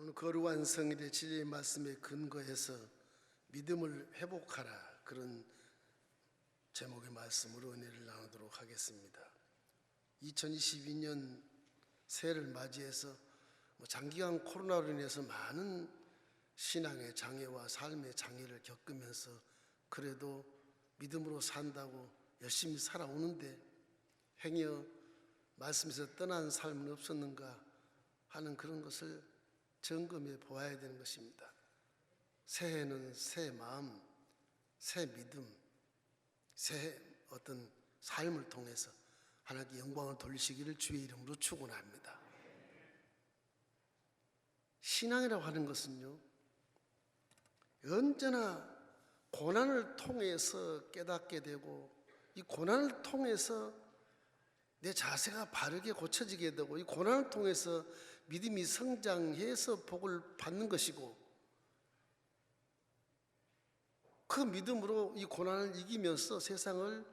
오늘 거룩한 성일의 진리의 말씀에 근거해서 믿음을 회복하라, 그런 제목의 말씀으로 은혜를 나누도록 하겠습니다. 2022년 새해를 맞이해서 장기간 코로나로 인해서 많은 신앙의 장애와 삶의 장애를 겪으면서 그래도 믿음으로 산다고 열심히 살아오는데 행여 말씀에서 떠난 삶은 없었는가 하는 그런 것을 점검해 보아야 되는 것입니다. 새해는 새 마음, 새 믿음, 새 어떤 삶을 통해서 하나님께 영광을 돌리시기를 주의 이름으로 축원합니다. 신앙이라고 하는 것은요, 언제나 고난을 통해서 깨닫게 되고, 이 고난을 통해서 내 자세가 바르게 고쳐지게 되고, 이 고난을 통해서 믿음이 성장해서 복을 받는 것이고, 그 믿음으로 이 고난을 이기면서 세상을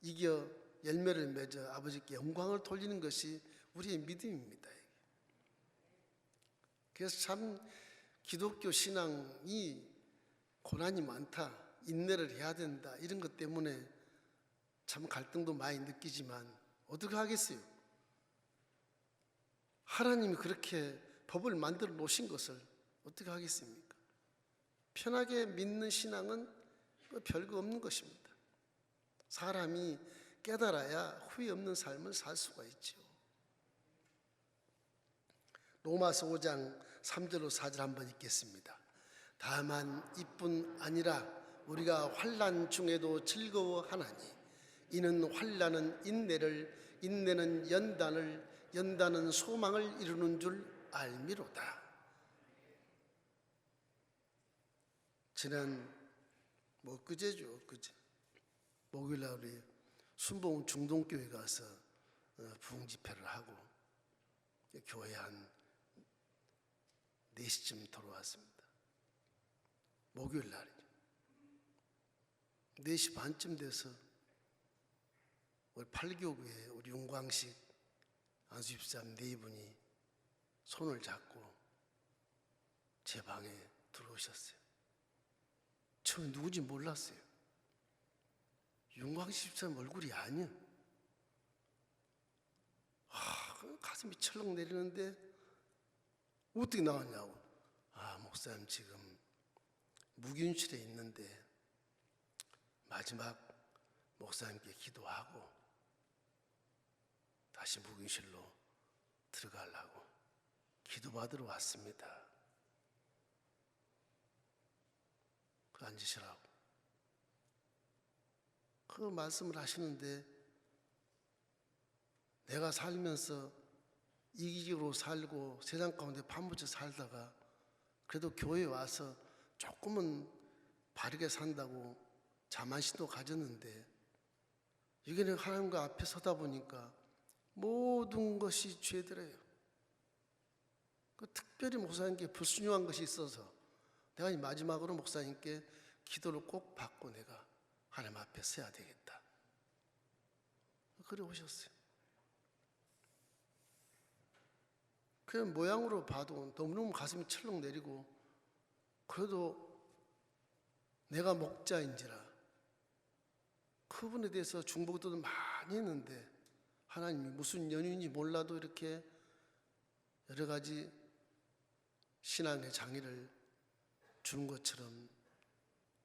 이겨 열매를 맺어 아버지께 영광을 돌리는 것이 우리의 믿음입니다. 그래서 참 기독교 신앙이 고난이 많다, 인내를 해야 된다, 이런 것 때문에 참 갈등도 많이 느끼지만 어떻게 하겠어요? 하나님이 그렇게 법을 만들어 놓으신 것을 어떻게 하겠습니까? 편하게 믿는 신앙은 별거 없는 것입니다. 사람이 깨달아야 후회 없는 삶을 살 수가 있죠. 로마서 5장 3절로 4절 한번 읽겠습니다. 다만 이뿐 아니라 우리가 환난 중에도 즐거워하나니 이는 환난은 인내를, 인내는 연단을, 연단은 소망을 이루는 줄 알미로다. 지난 그제죠, 그제 목요일날 우리 순봉 중동교회 가서 부흥 집회를 하고 교회 한 4시쯤 돌아왔습니다. 목요일 날이죠. 4시 반쯤 돼서 우리 팔교구에 우리 윤광식 안수집사님 4분이 손을 잡고 제 방에 들어오셨어요. 처음에 누군지 몰랐어요. 윤광식 집사님 얼굴이 아니야. 가슴이 철렁 내리는데 어떻게 나왔냐고. 목사님 지금 무균실에 있는데 마지막 목사님께 기도하고 다시 무균실로 들어가려고 기도받으러 왔습니다. 앉으시라고 그 말씀을 하시는데, 내가 살면서 이기적으로 살고 세상 가운데 파묻혀 살다가 그래도 교회에 와서 조금은 바르게 산다고 자만심도 가졌는데, 이게 하나님과 앞에 서다 보니까 모든 것이 죄들어요. 특별히 목사님께 불순종한 것이 있어서 내가 마지막으로 목사님께 기도를 꼭 받고 내가 하나님 앞에 서야 되겠다, 그래 오셨어요. 그 모양으로 봐도 너무너무 가슴이 철렁 내리고, 그래도 내가 목자인지라 그분에 대해서 중보기도도 많이 했는데 하나님이 무슨 연유인지 몰라도 이렇게 여러 가지 신앙의 장애를 주는 것처럼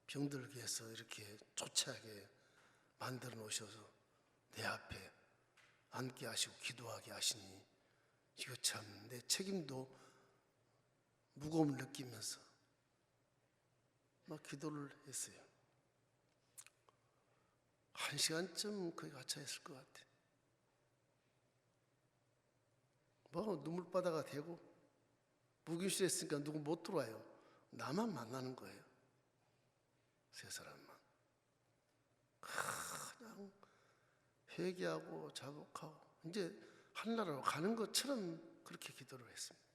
병들게 해서 이렇게 초췌하게 만들어 놓으셔서 내 앞에 앉게 하시고 기도하게 하시니, 이거 참 내 책임도 무거움을 느끼면서 막 기도를 했어요. 1시간쯤 거의 같이 했을 것 같아. 눈물바다가 되고 무균실에 있으니까 누구 못 들어와요. 나만 만나는 거예요. 세 사람만. 그냥 회개하고 자복하고 이제 하늘나라로 가는 것처럼 그렇게 기도를 했습니다.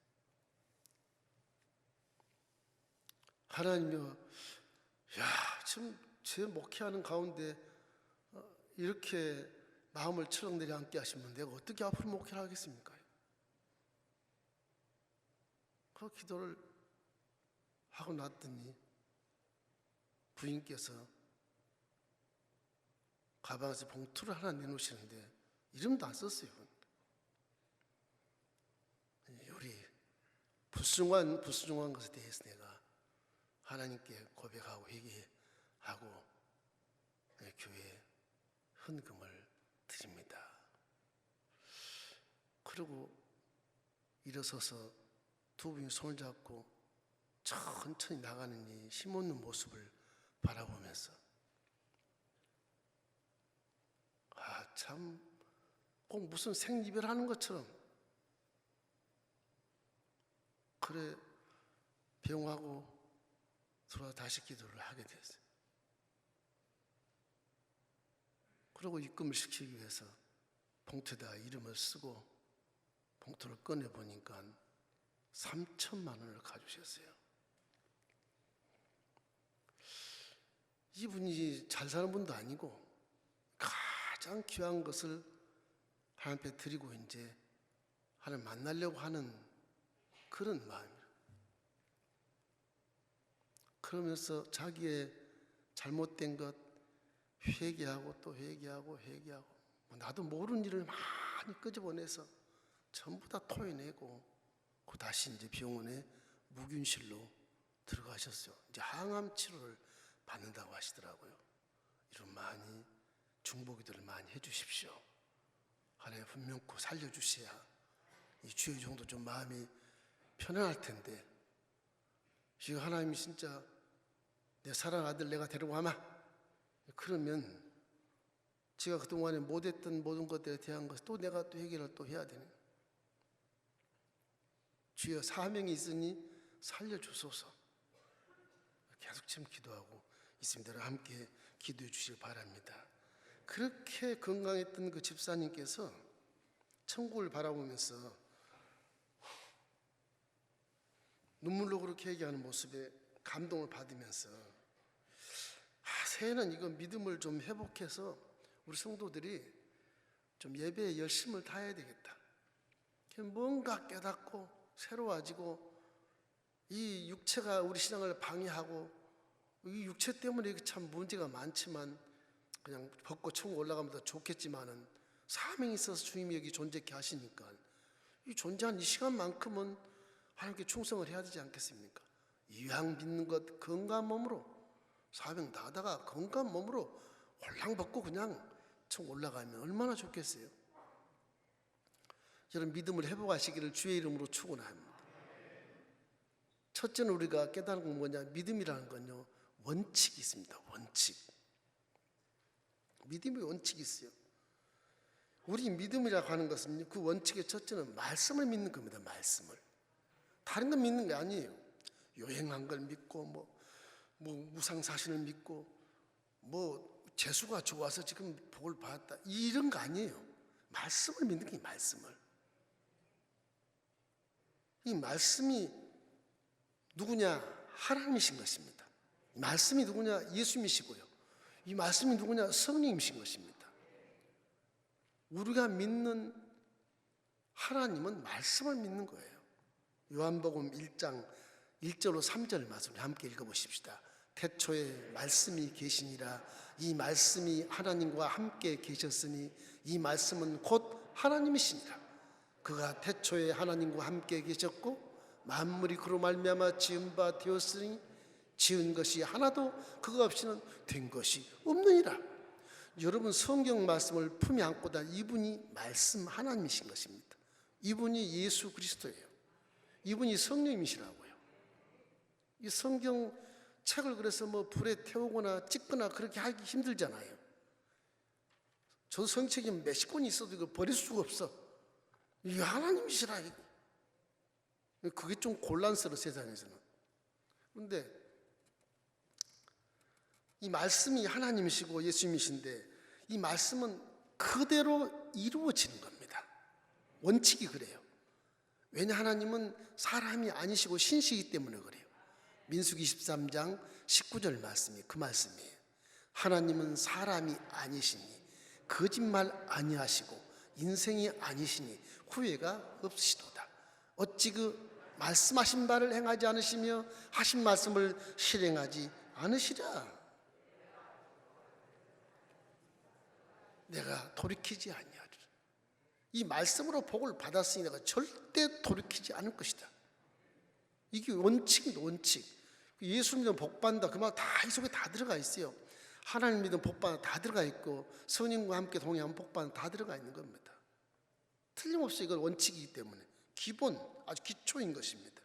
하나님이여, 지금 제 목회하는 가운데 이렇게 마음을 철렁 내려앉게 하시면 내가 어떻게 앞으로 목회를 하겠습니까? 그 기도를 하고 났더니 부인께서 가방에서 봉투를 하나 내놓으시는데 이름도 안 썼어요. 우리 불순종한 것에 대해서 내가 하나님께 고백하고 회개하고 교회에 헌금을 드립니다. 그리고 일어서서 두 분이 손을 잡고 천천히 나가는 이 힘없는 모습을 바라보면서 참 꼭 무슨 생이별하는 것처럼 그래 병하고 들어와 다시 기도를 하게 됐어요. 그리고 입금을 시키기 위해서 봉투에다 이름을 쓰고 봉투를 꺼내 보니까 3천만 원을 가져오셨어요. 이분이 잘 사는 분도 아니고 가장 귀한 것을 하나님 앞에 드리고 이제 하나님 만나려고 하는 그런 마음이에요. 그러면서 자기의 잘못된 것 회개하고 또 회개하고 나도 모르는 일을 많이 끄집어내서 전부 다 토해내고 그 다시 이제 병원에 무균실로 들어가셨어요. 이제 항암 치료를 받는다고 하시더라고요. 이런 많이 중보기도를 많이 해주십시오. 하나님 분명코 살려주셔야 이 주의 종도 좀 마음이 편안할 텐데 지금 하나님이 진짜 내 사랑하는 아들 내가 데려와마 그러면 제가 그동안에 못했던 모든 것들에 대한 것을 또 내가 또 해결을 또 해야 되는 주여 사명이 있으니 살려주소서 계속 지금 기도하고 있습니다. 함께 기도해 주시길 바랍니다. 그렇게 건강했던 그 집사님께서 천국을 바라보면서 눈물로 그렇게 얘기하는 모습에 감동을 받으면서 새해는 이거 믿음을 좀 회복해서 우리 성도들이 좀 예배에 열심을 다해야 되겠다. 뭔가 깨닫고 새로워지고 이 육체가 우리 신앙을 방해하고 이 육체 때문에 참 문제가 많지만 그냥 벗고 천국 올라가면 더 좋겠지만은 사명이 있어서 주님이 여기 존재케 하시니까 이 존재한 이 시간만큼은 하나님께 충성을 해야 되지 않겠습니까? 이왕 믿는 것 건강한 몸으로 사명 다하다가 건강한 몸으로 홀랑 벗고 그냥 천국 올라가면 얼마나 좋겠어요? 여러분 믿음을 회복하시기를 주의 이름으로 축원합니다. 첫째는 우리가 깨달은 건 뭐냐? 믿음이라는 건요 원칙이 있습니다. 원칙. 믿음의 원칙이 있어요. 우리 믿음이라고 하는 것은 그 원칙의 첫째는 말씀을 믿는 겁니다. 말씀을. 다른 건 믿는 게 아니에요. 요행한 걸 믿고 뭐 무상사신을 믿고 뭐 재수가 좋아서 지금 복을 받았다 이런 거 아니에요. 말씀을 믿는 게 말씀을. 이 말씀이 누구냐? 하나님이신 것입니다. 이 말씀이 누구냐? 예수님이시고요. 이 말씀이 누구냐? 성령이신 것입니다. 우리가 믿는 하나님은 말씀을 믿는 거예요. 요한복음 1장 1절로 3절 말씀을 함께 읽어보십시다. 태초에 말씀이 계시니라. 이 말씀이 하나님과 함께 계셨으니 이 말씀은 곧 하나님이시니라. 그가 태초에 하나님과 함께 계셨고 만물이 그로 말미암아 지은 바 되었으니 지은 것이 하나도 그거 없이는 된 것이 없느니라. 여러분 성경 말씀을 품에 안고 다 이분이 말씀 하나님이신 것입니다. 이분이 예수 그리스도예요. 이분이 성령님이시라고요. 이 성경 책을 그래서 뭐 불에 태우거나 찍거나 그렇게 하기 힘들잖아요. 저도 성책이 몇십 권이 있어도 이거 버릴 수가 없어. 이게 하나님이시라. 그게 좀 곤란스러워 세상에서는. 그런데 이 말씀이 하나님이시고 예수님이신데 이 말씀은 그대로 이루어지는 겁니다. 원칙이 그래요. 왜냐 하나님은 사람이 아니시고 신시이기 때문에 그래요. 민수기 23장 19절 말씀이 그 말씀이에요. 하나님은 사람이 아니시니 거짓말 아니하시고 인생이 아니시니 후회가 없으시도다. 어찌 그 말씀하신 바를 행하지 않으시며 하신 말씀을 실행하지 않으시랴. 내가 돌이키지 아니하리라. 이 말씀으로 복을 받았으니 내가 절대 돌이키지 않을 것이다. 이게 원칙입니다. 원칙. 예수 믿으면 복 받는다, 그 말 다 이 속에 다 들어가 있어요. 하나님 믿으면 복 받는다 다 들어가 있고, 성령과 함께 동행하면 복 받는다 다 들어가 있는 겁니다. 틀림없이 이건 원칙이기 때문에 기본, 아주 기초인 것입니다.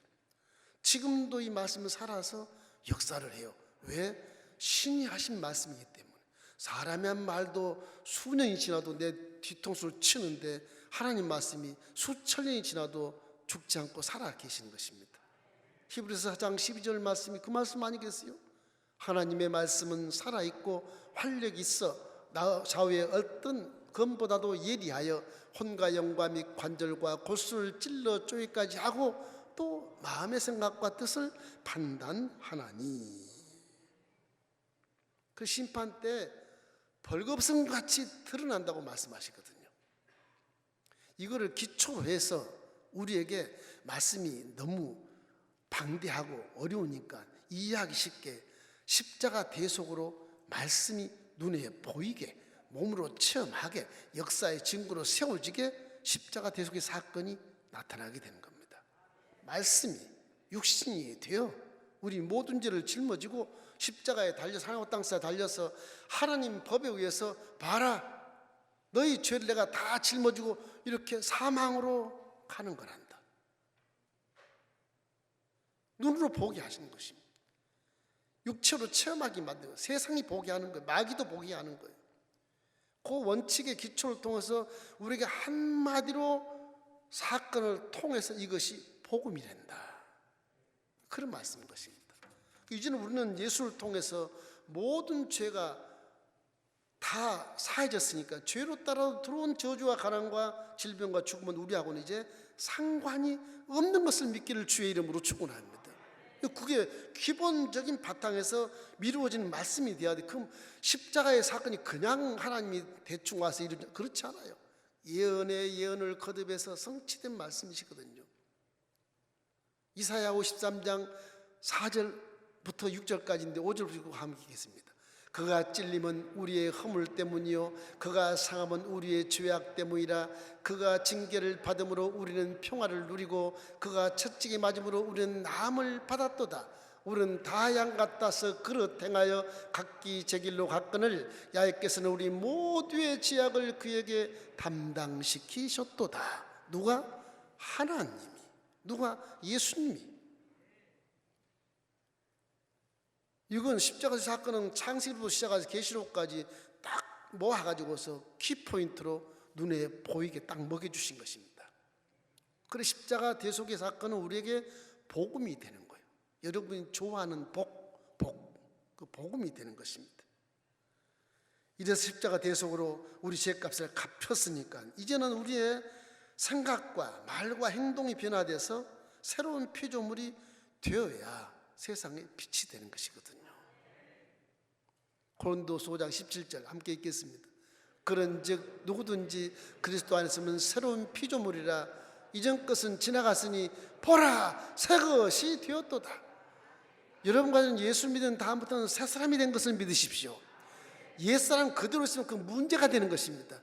지금도 이 말씀을 살아서 역사를 해요. 왜? 신이 하신 말씀이기 때문에. 사람이 한 말도 수년이 지나도 내 뒤통수를 치는데 하나님 말씀이 수천 년이 지나도 죽지 않고 살아 계시는 것입니다. 히브리서 4장 12절 말씀이 그 말씀 아니겠어요? 하나님의 말씀은 살아있고 활력이 있어 좌우의 어떤 검보다도 예리하여 혼과 영과 및 관절과 골수를 찔러 쪼개기까지 하고 또 마음의 생각과 뜻을 판단하나니. 그 심판 때 벌거벗음같이 드러난다고 말씀하시거든요. 이거를 기초로 해서 우리에게 말씀이 너무 방대하고 어려우니까 이해하기 쉽게 십자가 대속으로 말씀이 눈에 보이게, 몸으로 체험하게, 역사의 증거로 세워지게 십자가 대속의 사건이 나타나게 되는 겁니다. 말씀이 육신이 되어 우리 모든 죄를 짊어지고 십자가에 달려서, 하나님 땅에 달려서 하나님 법에 의해서 봐라, 너희 죄를 내가 다 짊어지고 이렇게 사망으로 가는 거란다. 눈으로 보게 하시는 것입니다. 육체로 체험하게 만들고 세상이 보게 하는 거예요. 마귀도 보게 하는 거예요. 그 원칙의 기초를 통해서 우리에게 한마디로 사건을 통해서 이것이 복음이 된다, 그런 말씀인 것입니다. 이제는 우리는 예수를 통해서 모든 죄가 다 사해졌으니까 죄로 따라 들어온 저주와 가난과 질병과 죽음은 우리하고는 이제 상관이 없는 것을 믿기를 주의 이름으로 축원합니다. 그게 기본적인 바탕에서 미루어지는 말씀이 돼야 돼. 그럼 십자가의 사건이 그냥 하나님이 대충 와서 이루는, 그렇지 않아요. 예언의 예언을 거듭해서 성취된 말씀이시거든요. 이사야 53장 4절부터 6절까지인데 5절부터 함께 읽겠습니다. 그가 찔림은 우리의 허물 때문이요 그가 상함은 우리의 죄악 때문이라. 그가 징계를 받음으로 우리는 평화를 누리고 그가 채찍에 맞음으로 우리는 나음을 받았도다. 우리는 다 양 같아서 그릇 행하여 각기 제 길로 갔거늘 야훼께서는 우리 모두의 죄악을 그에게 담당시키셨도다. 누가? 하나님이. 누가? 예수님이. 이건 십자가 사건은 창세기부터 시작해서 계시록까지 딱 모아가지고서 키포인트로 눈에 보이게 딱 먹여주신 것입니다. 그래서 십자가 대속의 사건은 우리에게 복음이 되는 거예요. 여러분이 좋아하는 그 복음이 되는 것입니다. 이래서 십자가 대속으로 우리 죄값을 갚혔으니까 이제는 우리의 생각과 말과 행동이 변화돼서 새로운 피조물이 되어야 세상에 빛이 되는 것이거든요. 고린도서 5장 17절 함께 읽겠습니다. 그런즉 누구든지 그리스도 안에 있으면 새로운 피조물이라. 이전 것은 지나갔으니 보라 새 것이 되었도다. 여러분과 예수 믿은 다음부터는 새 사람이 된 것을 믿으십시오. 옛사람 그대로 있으면 그 문제가 되는 것입니다.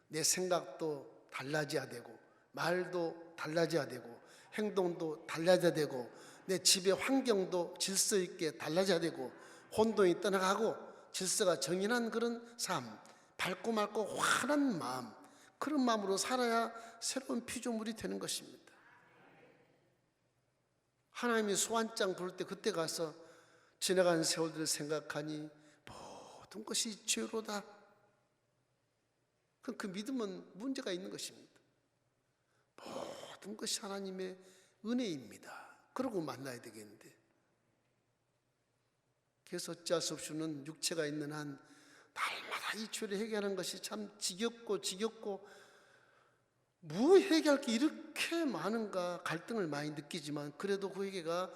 내 생각도 달라져야 되고 말도 달라져야 되고 행동도 달라져야 되고 내 집의 환경도 질서 있게 달라져야 되고 혼돈이 떠나가고 질서가 정연한 그런 삶, 밝고 맑고 환한 마음, 그런 마음으로 살아야 새로운 피조물이 되는 것입니다. 하나님이 소환장 부를 때 그때 가서 지나간 세월들을 생각하니 모든 것이 죄로다. 그 믿음은 문제가 있는 것입니다. 모든 것이 하나님의 은혜입니다. 그러고 만나야 되겠는데, 그래서 어찌할 수 없이는 육체가 있는 한 날마다 이 죄를 해결하는 것이 참 지겹고 뭐 해결할 게 이렇게 많은가 갈등을 많이 느끼지만, 그래도 그 회개가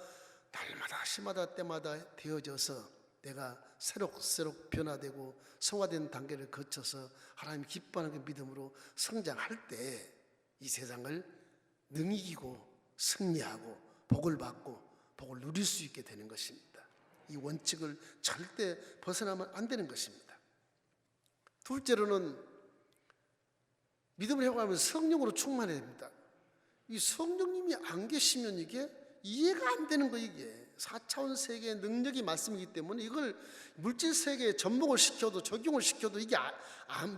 날마다 시마다 때마다 되어져서 내가 새록새록 변화되고 성화된 단계를 거쳐서 하나님 기뻐하는 그 믿음으로 성장할 때 이 세상을 능히 이기고 승리하고 복을 받고 복을 누릴 수 있게 되는 것입니다. 이 원칙을 절대 벗어나면 안 되는 것입니다. 둘째로는 믿음을 해가면 성령으로 충만해야 됩니다. 이 성령님이 안 계시면 이게 이해가 안 되는 거예요. 이게 4차원 세계의 능력이 말씀이기 때문에 이걸 물질 세계에 접목을 시켜도 적용을 시켜도 이게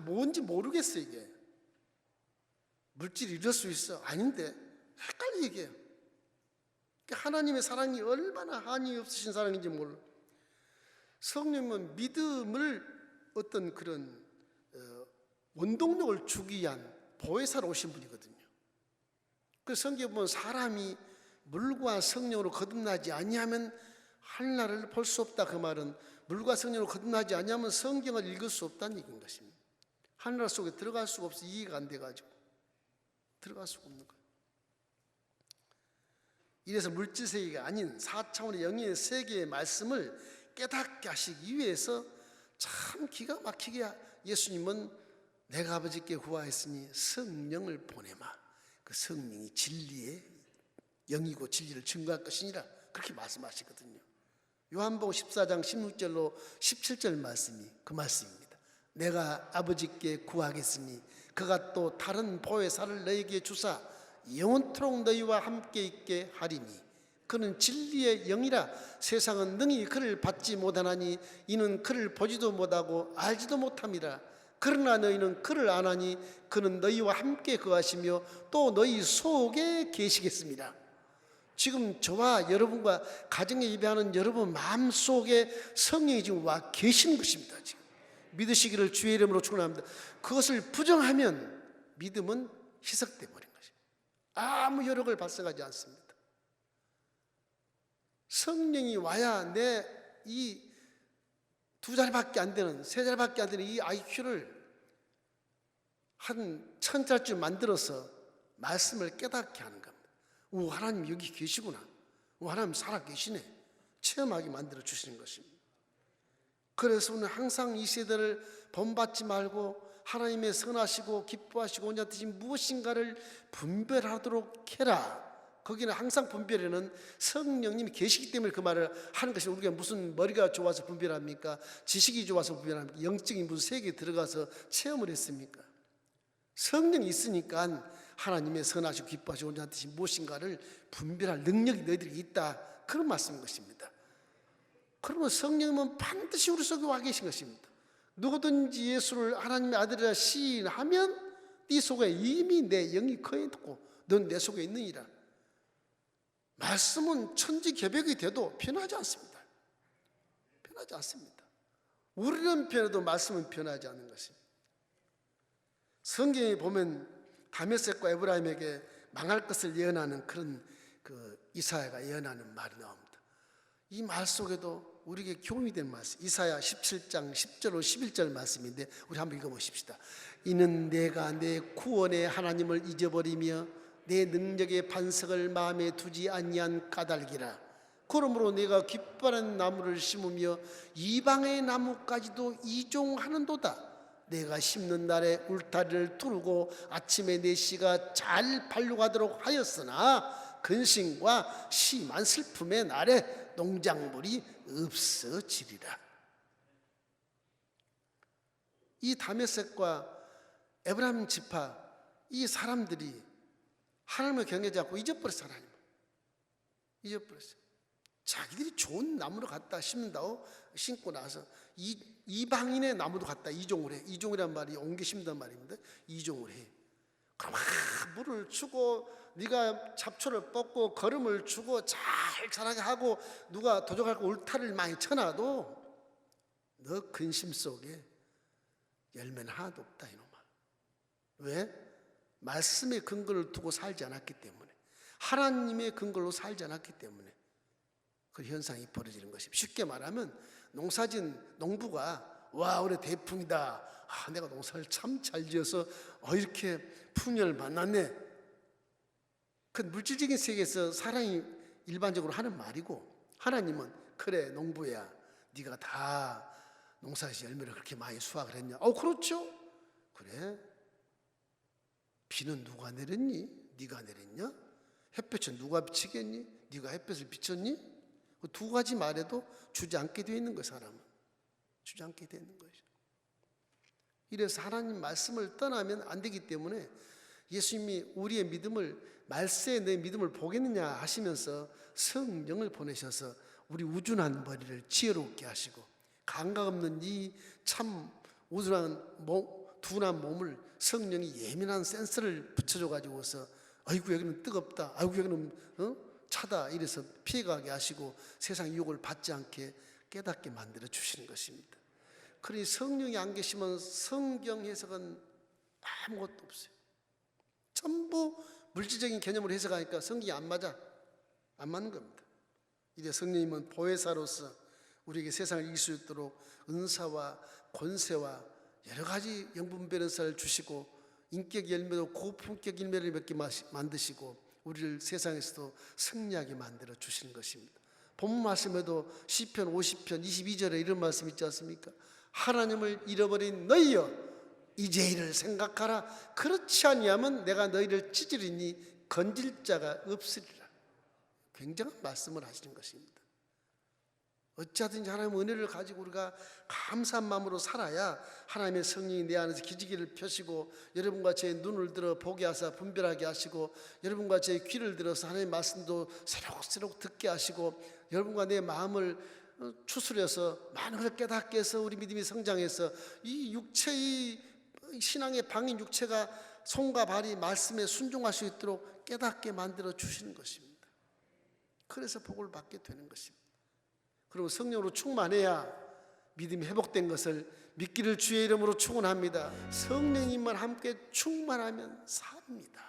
뭔지 모르겠어요. 이게 물질이 이럴 수 있어? 아닌데 헷갈려 이게. 하나님의 사랑이 얼마나 한이 없으신 사랑인지 몰라. 성령은 믿음을 어떤 그런 원동력을 주기 위한 보혜사로 오신 분이거든요. 그 성경에 보면 사람이 물과 성령으로 거듭나지 아니하면 하늘나라를 볼 수 없다. 그 말은 물과 성령으로 거듭나지 아니하면 성경을 읽을 수 없다는 얘기인 것입니다. 하늘나라 속에 들어갈 수가 없어. 이해가 안 돼가지고 들어갈 수가 없는 거예요. 이래서 물질 세계가 아닌 4차원의 영의 세계의 말씀을 깨닫게 하시기 위해서 참 기가 막히게 예수님은 내가 아버지께 구하였으니 성령을 보내마. 그 성령이 진리의 영이고 진리를 증거할 것이니라 그렇게 말씀하시거든요. 요한복음 14장 16절로 17절 말씀이 그 말씀입니다. 내가 아버지께 구하겠으니 그가 또 다른 보혜사를 너에게 주사 영원토록 너희와 함께 있게 하리니 그는 진리의 영이라 세상은 능히 그를 받지 못하나니 이는 그를 보지도 못하고 알지도 못함이라. 그러나 너희는 그를 아나니 그는 너희와 함께 거하시며 또 너희 속에 계시겠습니다. 지금 저와 여러분과 가정에 예배하는 여러분 마음속에 성령이 지금 와 계시는 것입니다. 지금 믿으시기를 주의 이름으로 축원합니다. 그것을 부정하면 믿음은 희석돼 버린 것입니다. 아무 여력을 발생하지 않습니다. 성령이 와야 내 이 2자리밖에 안 되는 3자리밖에 안 되는 이 IQ를 한 1000자리쯤 만들어서 말씀을 깨닫게 하는 겁니다. 하나님 여기 계시구나. 하나님 살아 계시네. 체험하게 만들어 주시는 것입니다. 그래서 우리는 항상 이 세대를 본받지 말고 하나님의 선하시고 기뻐하시고 온전한 뜻이 무엇인가를 분별하도록 해라. 거기는 항상 분별에는 성령님이 계시기 때문에 그 말을 하는 것이 우리가 무슨 머리가 좋아서 분별합니까? 지식이 좋아서 분별합니까? 영적인 무슨 세계에 들어가서 체험을 했습니까? 성령이 있으니까 하나님의 선하시고 기뻐하시고 온전한 뜻이 무엇인가를 분별할 능력이 너희들이 있다. 그런 말씀인 것입니다. 그러면 성령님은 반드시 우리 속에 와 계신 것입니다. 누구든지 예수를 하나님의 아들이라 시인하면 네 속에 이미 내 영이 거해 있고 넌 내 속에 있느니라. 말씀은 천지개벽이 돼도 변하지 않습니다. 변하지 않습니다. 우리는 변해도 말씀은 변하지 않는 것입니다. 성경에 보면 다메섹과 에브라임에게 망할 것을 예언하는 그런 이사야가 예언하는 말이 나옵니다. 이 말 속에도 우리에게 교훈이 된 말씀, 이사야 17장 10절로 11절 말씀인데 우리 한번 읽어보십시다. 이는 내가 내 구원의 하나님을 잊어버리며 내 능력의 반석을 마음에 두지 아니한 까닭이라. 그러므로 내가 기뻐하는 나무를 심으며 이방의 나무까지도 이종하는도다. 내가 심는 날에 울타리를 두르고 아침에 내 씨가 잘 발육하도록 하였으나 근심과 심한 슬픔의 날에 농작물이 없어지리라. 이 다메섹과 에브라임 지파 이 사람들이 하나님을 경외하지 않고 잊어버렸어요. 하나님을 잊어버렸어요. 자기들이 좋은 나무를 갖다 심는다고 심고 나서 이방인의 나무도 갖다 이종을 해. 이종이란 말이 옮겨 심는단 말입니다. 이종을 해. 그럼 물을 주고 네가 잡초를 뽑고 거름을 주고 잘 자라게 하고 누가 도적할 거 울타리를 많이 쳐놔도 너 근심 속에 열매는 하나도 없다 이놈아. 왜? 말씀의 근거를 두고 살지 않았기 때문에, 하나님의 근거로 살지 않았기 때문에 그 현상이 벌어지는 것입니다. 쉽게 말하면 농사진 농부가 와 올해 대풍이다. 내가 농사를 참 잘 지어서 이렇게 풍년을 만났네. 그 물질적인 세계에서 사람이 일반적으로 하는 말이고, 하나님은 그래 농부야 네가 다 농사에서 열매를 그렇게 많이 수확을 했냐? 그렇죠. 그래. 비는 누가 내렸니? 네가 내렸냐? 햇볕은 누가 비치겠니? 네가 햇볕을 비쳤니? 그 두 가지 말에도 주지 않게 되어 있는 거예요. 사람은 주지 않게 되어 있는 것이죠. 이래서 하나님 말씀을 떠나면 안 되기 때문에 예수님이 우리의 믿음을 말세에 내 믿음을 보겠느냐 하시면서 성령을 보내셔서 우리 우둔한 머리를 지혜롭게 하시고 감각 없는 이 참 우둔한 둔한 몸을 성령이 예민한 센서를 붙여줘 가지고서 아이고 여기는 뜨겁다, 아이고 여기는 차다 이래서 피해가게 하시고 세상 유혹을 받지 않게 깨닫게 만들어 주시는 것입니다. 그러니 성령이 안 계시면 성경 해석은 아무것도 없어요. 전부 물질적인 개념으로 해석하니까 성경이 안 맞는 겁니다. 이제 성령님은 보혜사로서 우리에게 세상을 이길 수 있도록 은사와 권세와 여러 가지 영분 변호사를 주시고 인격 열매도 고품격 열매를 맺게 만드시고 우리를 세상에서도 승리하게 만들어 주시는 것입니다. 본문 말씀에도 시편 50편 22절에 이런 말씀 있지 않습니까? 하나님을 잃어버린 너희여 이제 이를 생각하라. 그렇지 아니하면 내가 너희를 찢으리니 건질 자가 없으리라. 굉장한 말씀을 하시는 것입니다. 어찌하든지 하나님의 은혜를 가지고 우리가 감사한 마음으로 살아야 하나님의 성령이 내 안에서 기지개를 펴시고 여러분과 제 눈을 들어 보게 하사 분별하게 하시고 여러분과 제 귀를 들어서 하나님의 말씀도 새록새록 듣게 하시고 여러분과 내 마음을 추스려서 많은 것을 깨닫게 해서 우리 믿음이 성장해서 이 육체의 신앙의 방인 육체가 손과 발이 말씀에 순종할 수 있도록 깨닫게 만들어 주시는 것입니다. 그래서 복을 받게 되는 것입니다. 그리고 성령으로 충만해야 믿음이 회복된 것을 믿기를 주의 이름으로 축원합니다. 성령님만 함께 충만하면 삽니다.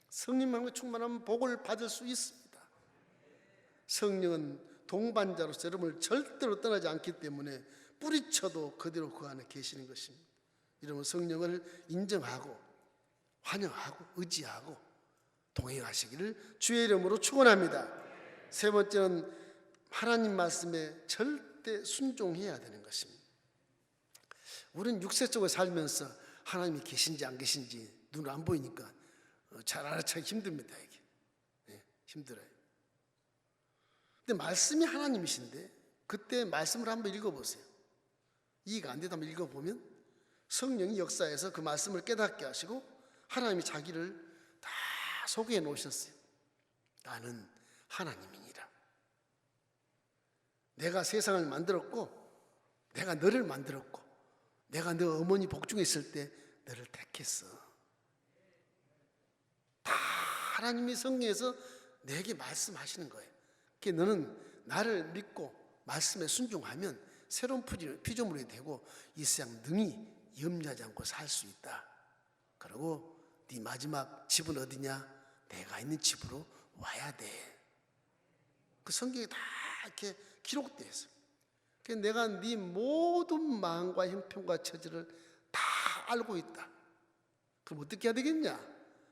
성령님만 함께 충만하면 복을 받을 수 있습니다. 성령은 동반자로서 여러분을 절대로 떠나지 않기 때문에 뿌리쳐도 그대로 그 안에 계시는 것입니다. 이러면 성령을 인정하고 환영하고 의지하고 동행하시기를 주의 이름으로 축원합니다. 세 번째는 하나님 말씀에 절대 순종해야 되는 것입니다. 우리는 육세적으로 살면서 하나님이 계신지 안 계신지 눈 안 보이니까 잘 알아차기 힘듭니다. 이게 힘들어요. 근데 말씀이 하나님이신데 그때 말씀을 한번 읽어보세요. 이해가 안 되다 한번 읽어보면 성령이 역사해서 그 말씀을 깨닫게 하시고 하나님이 자기를 다 소개해 놓으셨어요. 나는 하나님이니라. 내가 세상을 만들었고 내가 너를 만들었고 내가 너 어머니 복중에 있을 때 너를 택했어. 다 하나님이 성령에서 내게 말씀하시는 거예요. 그러니까 너는 나를 믿고 말씀에 순종하면 새로운 피조물이 되고 이 세상 능히 염려하지 않고 살 수 있다. 그리고 네 마지막 집은 어디냐? 내가 있는 집으로 와야 돼. 그 성경에 다 이렇게 기록되어 있어요. 그래서 내가 네 모든 마음과 형편과 처지를 다 알고 있다. 그럼 어떻게 해야 되겠냐?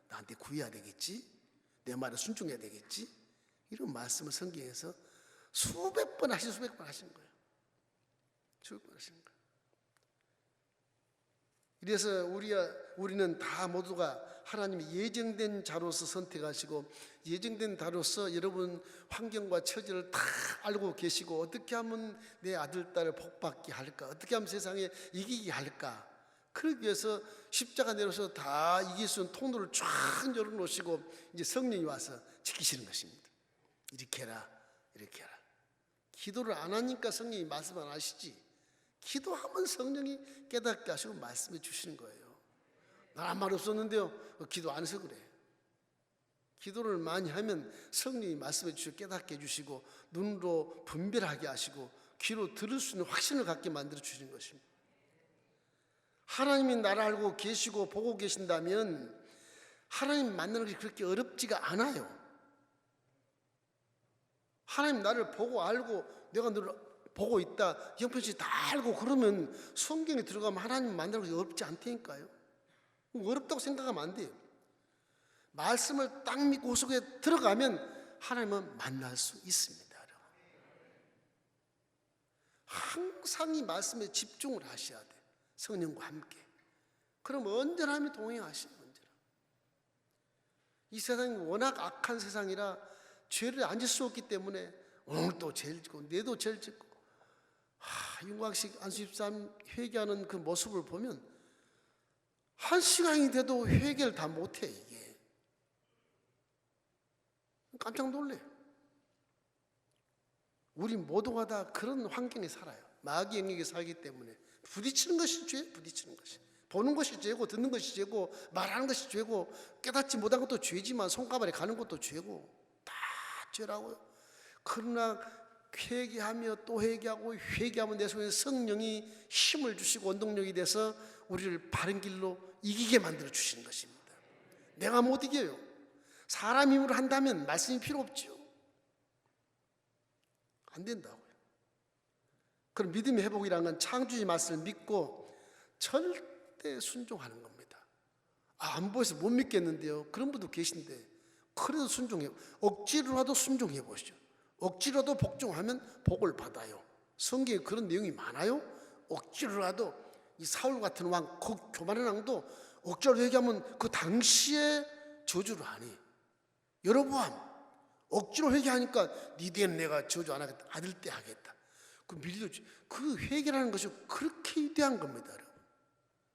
나한테 구해야 되겠지? 내 말에 순종해야 되겠지? 이런 말씀을 성경에서 수백 번 하신 거예요. 수백 번 하시는 거예요. 이래서 우리는 다 모두가 하나님이 예정된 자로서 선택하시고 예정된 자로서 여러분 환경과 처지를 다 알고 계시고 어떻게 하면 내 아들, 딸을 복받게 할까? 어떻게 하면 세상에 이기게 할까? 그러기 위해서 십자가 내려서 다 이길 수 있는 통로를 쫙 열어놓으시고 이제 성령이 와서 지키시는 것입니다. 이렇게 해라, 이렇게 해라. 기도를 안 하니까 성령이 말씀 안 하시지. 기도하면 성령이 깨닫게 하시고 말씀해 주시는 거예요. 난 아무 말 없었는데요. 기도 안 해서 그래. 기도를 많이 하면 성령이 말씀해 주시고 깨닫게 해주시고 눈으로 분별하게 하시고 귀로 들을 수 있는 확신을 갖게 만들어 주시는 것입니다. 하나님이 나를 알고 계시고 보고 계신다면 하나님 만나는 것이 그렇게 어렵지가 않아요. 하나님 나를 보고 알고 내가 너를 보고 있다 형편없이 다 알고 그러면 성경에 들어가면 하나님 만나는 것이 어렵지 않다니까요. 어렵다고 생각하면 안 돼요. 말씀을 딱 믿고 그 속에 들어가면 하나님은 만날 수 있습니다. 항상 이 말씀에 집중을 하셔야 돼. 성령과 함께. 그럼 언제나 하나님이 동행하시는 언제나. 이 세상이 워낙 악한 세상이라 죄를 안 질 수 없기 때문에 오늘 또 죄를 짓고 내도 죄를 짓고, 윤광식 안수집사님 회개하는 그 모습을 보면 1시간이 돼도 회개를 다 못해. 이게 깜짝 놀래요. 우리 모두가 다 그런 환경에 살아요. 마귀 영역에 살기 때문에 부딪히는 것이 죄, 부딪히는 것이. 보는 것이 죄고, 듣는 것이 죄고, 말하는 것이 죄고, 깨닫지 못한 것도 죄지만 손가발에 가는 것도 죄고, 다 죄라고요. 그러나 회개하며 또 회개하고, 회개하면 내 속에 성령이 힘을 주시고 원동력이 돼서 우리를 바른 길로 이기게 만들어 주시는 것입니다. 내가 못 이겨요. 사람 힘으로 한다면 말씀이 필요 없죠. 안 된다고요. 그럼 믿음의 회복이라는 건 창조주의 말씀을 믿고 절대 순종하는 겁니다. 안 보여서 못 믿겠는데요. 그런 분도 계신데 그래도 순종해요. 억지로라도 순종해 보시죠. 억지로도 복종하면 복을 받아요. 성경에 그런 내용이 많아요. 억지로라도 이 사울 같은 왕, 그 교만한 왕도 억지로 회개하면 그 당시에 저주를 하니, 여로보암 억지로 회개하니까 니대는 내가 저주 안 하겠다, 아들 때 하겠다. 그 회개라는 것이 그렇게 위대한 겁니다, 여러분.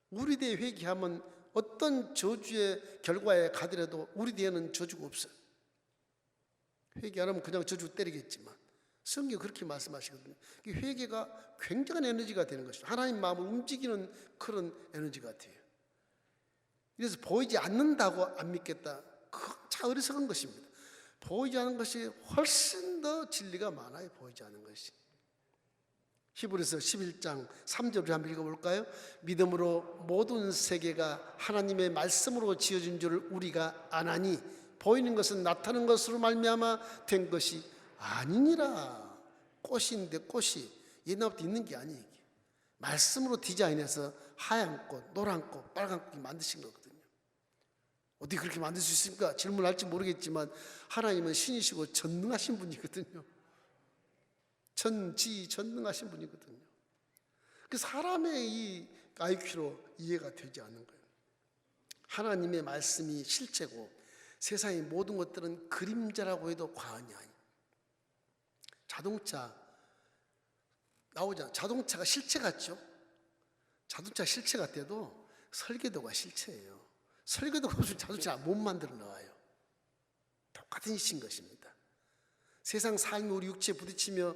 우리 대에 회개하면 어떤 저주의 결과에 가더라도 우리 대에는 저주가 없어요. 회개 안 하면 그냥 저주 때리겠지만 성경 그렇게 말씀하시거든요. 회개가 굉장한 에너지가 되는 것이죠. 하나님 마음을 움직이는 그런 에너지 같아요. 그래서 보이지 않는다고 안 믿겠다, 참 어리석은 것입니다. 보이지 않는 것이 훨씬 더 진리가 많아요. 보이지 않는 것이. 히브리서 11장 3절을 한번 읽어볼까요? 믿음으로 모든 세계가 하나님의 말씀으로 지어진 줄을 우리가 아나니 보이는 것은 나타나는 것으로 말미암아 된 것이 아니니라. 꽃인데 꽃이 옛날부터 있는 게 아니에요. 말씀으로 디자인해서 하얀 꽃, 노란 꽃, 빨간 꽃 만드신 거거든요. 어떻게 그렇게 만들 수 있습니까? 질문할지 모르겠지만 하나님은 신이시고 전능하신 분이거든요. 전지전능하신 분이거든요. 그 사람의 이 IQ로 이해가 되지 않는 거예요. 하나님의 말씀이 실체고 세상의 모든 것들은 그림자라고 해도 과언이 아니에요. 자동차 나오잖아요. 자동차가 실체 같죠? 자동차 실체 같아도 설계도가 실체예요. 설계도가 없으면 자동차 못 만들어 나와요. 똑같은 이신 것입니다. 세상 삶이 우리 육체에 부딪히며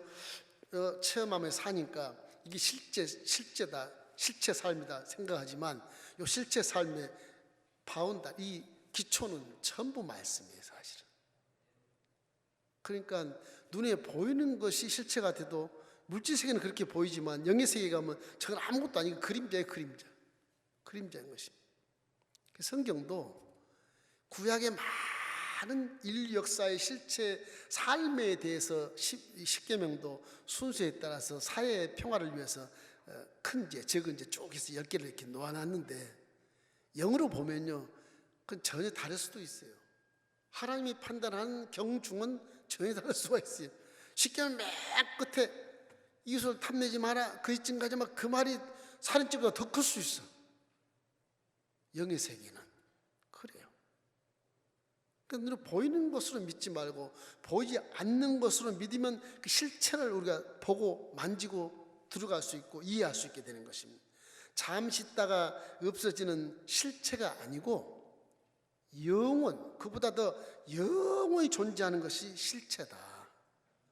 체험하며 사니까 이게 실제다, 실체 삶이다 생각하지만 이 실체 삶의 바운다, 이 기초는 전부 말씀이에요, 사실은. 그러니까 눈에 보이는 것이 실체 같아도 물질 세계는 그렇게 보이지만 영의 세계에 가면 저건 아무것도 아니고 그림자예요, 그림자. 그림자인 것입니다. 성경도 구약의 많은 인류 역사의 실체 삶에 대해서 십계명도 순서에 따라서 사회의 평화를 위해서 큰 제, 적은 제 쭉 해서 10개를 이렇게 놓아놨는데 영어로 보면요, 그건 전혀 다를 수도 있어요. 하나님이 판단하는 경중은 전혀 다를 수가 있어요. 십계명 맨 끝에 이웃을 탐내지 마라, 그 이쯤 가지 마, 그 말이 살인죄보다 더 클 수 있어. 영의 세계는 그래요. 그러니까 보이는 것으로 믿지 말고 보이지 않는 것으로 믿으면 그 실체를 우리가 보고 만지고 들어갈 수 있고 이해할 수 있게 되는 것입니다. 잠시 있다가 없어지는 실체가 아니고 영원, 그보다 더 영원히 존재하는 것이 실체다.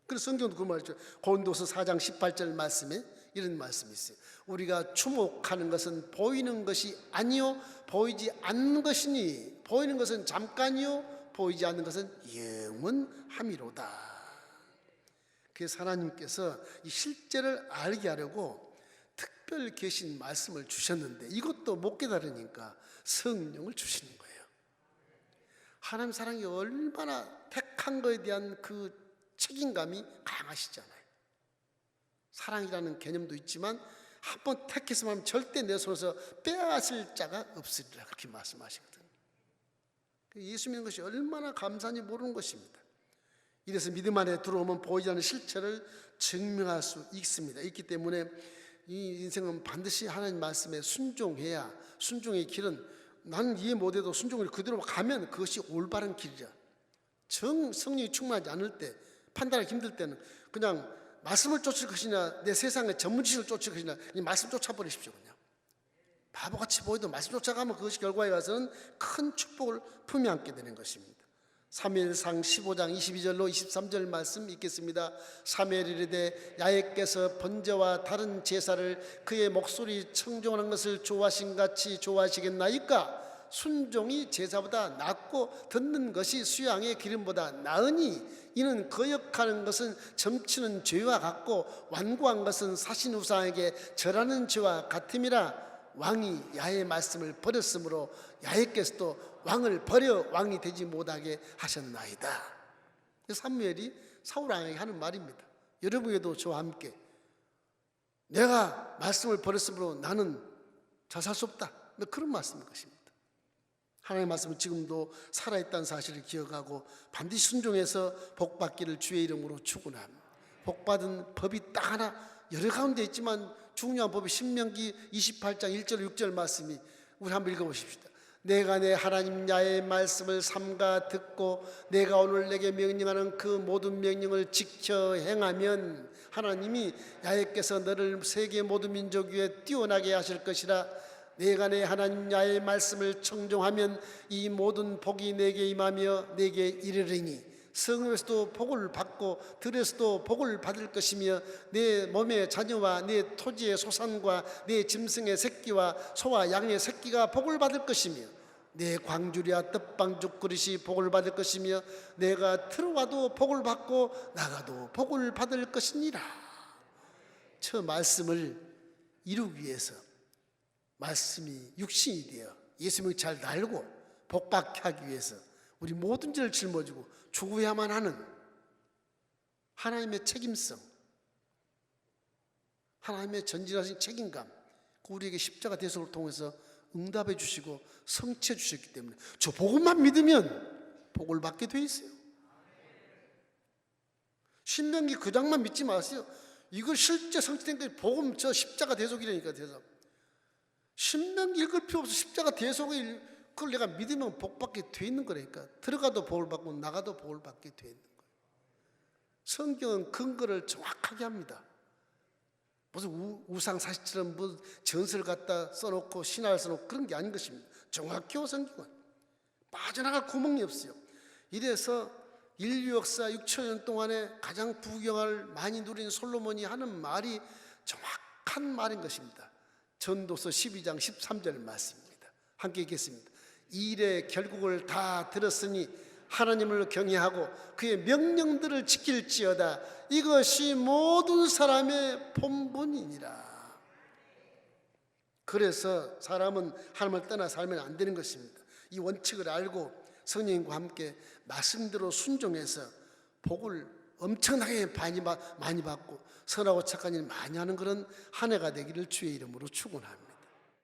그래서 성경도 그 말이죠. 고린도서 4장 18절 말씀에 이런 말씀이 있어요. 우리가 주목하는 것은 보이는 것이 아니요 보이지 않는 것이니 보이는 것은 잠깐이요 보이지 않는 것은 영원함이로다. 그래서 하나님께서 이 실제를 알게 하려고 특별 계신 말씀을 주셨는데 이것도 못 깨달으니까 성령을 주시는 거예요. 하나님 사랑이 얼마나 택한 것에 대한 그 책임감이 강하시잖아요. 사랑이라는 개념도 있지만 한번 택했으면 절대 내 손에서 빼앗을 자가 없으리라 그렇게 말씀하시거든요. 예수 믿는 것이 얼마나 감사한지 모르는 것입니다. 이래서 믿음 안에 들어오면 보이지 않는 실체를 증명할 수 있습니다. 있기 때문에 이 인생은 반드시 하나님 말씀에 순종해야, 순종의 길은 나는 이해 못해도 순종을 그대로 가면 그것이 올바른 길이라. 성령이 충만하지 않을 때, 판단하기 힘들 때는 그냥 말씀을 쫓을 것이냐 내 세상의 전문 지식을 쫓을 것이냐, 이 말씀 쫓아버리십시오. 그냥 바보같이 보여도 말씀 쫓아가면 그것이 결과에 와서는 큰 축복을 품에 안게 되는 것입니다. 사무엘상 15장 22절로 23절 말씀 읽겠습니다. 사무엘이 이르되 야훼께서 번제와 다른 제사를 그의 목소리 청종하는 것을 좋아하신 같이 좋아하시겠나이까? 순종이 제사보다 낫고 듣는 것이 수양의 기름보다 나으니 이는 거역하는 것은 점치는 죄와 같고 완고한 것은 사신 우상에게 절하는 죄와 같음이라. 왕이 야훼의 말씀을 버렸으므로 야훼께서도 왕을 버려 왕이 되지 못하게 하셨나이다. 사무엘이 사울 왕에게 하는 말입니다. 여러분에게도 저와 함께 내가 말씀을 버렸으므로 나는 잘 살 수 없다, 그런 말씀인 것입니다. 하나님의 말씀은 지금도 살아있다는 사실을 기억하고 반드시 순종해서 복받기를 주의 이름으로 축원합니다. 복받은 법이 딱 하나, 여러 가운데 있지만 중요한 법이 신명기 28장 1절 6절 말씀이, 우리 한번 읽어보십시다. 내가 내 하나님 야훼의 말씀을 삼가 듣고 내가 오늘 내게 명령하는 그 모든 명령을 지켜 행하면 하나님이 야훼께서 너를 세계 모든 민족 위에 뛰어나게 하실 것이라. 내가 내 하나님 야훼의 말씀을 청종하면 이 모든 복이 내게 임하며 내게 이르리니 성읍에서도 복을 받고 들에서도 복을 받을 것이며 내 몸의 자녀와 내 토지의 소산과 내 짐승의 새끼와 소와 양의 새끼가 복을 받을 것이며 내 광주리와 떡방죽 그릇이 복을 받을 것이며 내가 들어와도 복을 받고 나가도 복을 받을 것이니라. 저 말씀을 이루기 위해서 말씀이 육신이 되어 예수님을 잘 알고 복받게 하기 위해서 우리 모든 죄를 짊어지고 죽어야만 하는 하나님의 책임성, 하나님의 전진하신 책임감, 우리에게 십자가 대속을 통해서 응답해 주시고 성취해 주셨기 때문에 저 복음만 믿으면 복을 받게 돼 있어요. 신명기 그 장만 믿지 마세요. 이걸 실제 성취된 게 복음, 저 십자가 대속이라니까. 대속 신명기 읽을 필요 없어. 십자가 대속을 그걸 내가 믿으면 복 받게 돼 있는 거라니까. 들어가도 복을 받고 나가도 복을 받게 돼 있는 거예요. 성경은 근거를 정확하게 합니다. 무슨 우상사실처럼 뭐 전설 갖다 써놓고 신화를 써놓고 그런 게 아닌 것입니다. 정확해요. 성경은 빠져나갈 구멍이 없어요. 이래서 인류 역사 6천년 동안에 가장 부경을 많이 누린 솔로몬이 하는 말이 정확한 말인 것입니다. 전도서 12장 13절 말씀입니다. 함께 읽겠습니다. 일의 결국을 다 들었으니 하나님을 경외하고 그의 명령들을 지킬지어다. 이것이 모든 사람의 본분이니라. 그래서 사람은 하나님을 떠나 살면 안 되는 것입니다. 이 원칙을 알고 성령님과 함께 말씀대로 순종해서 복을 엄청나게 많이 받고 선하고 착한 일 많이 하는 그런 한 해가 되기를 주의 이름으로 축원합니다.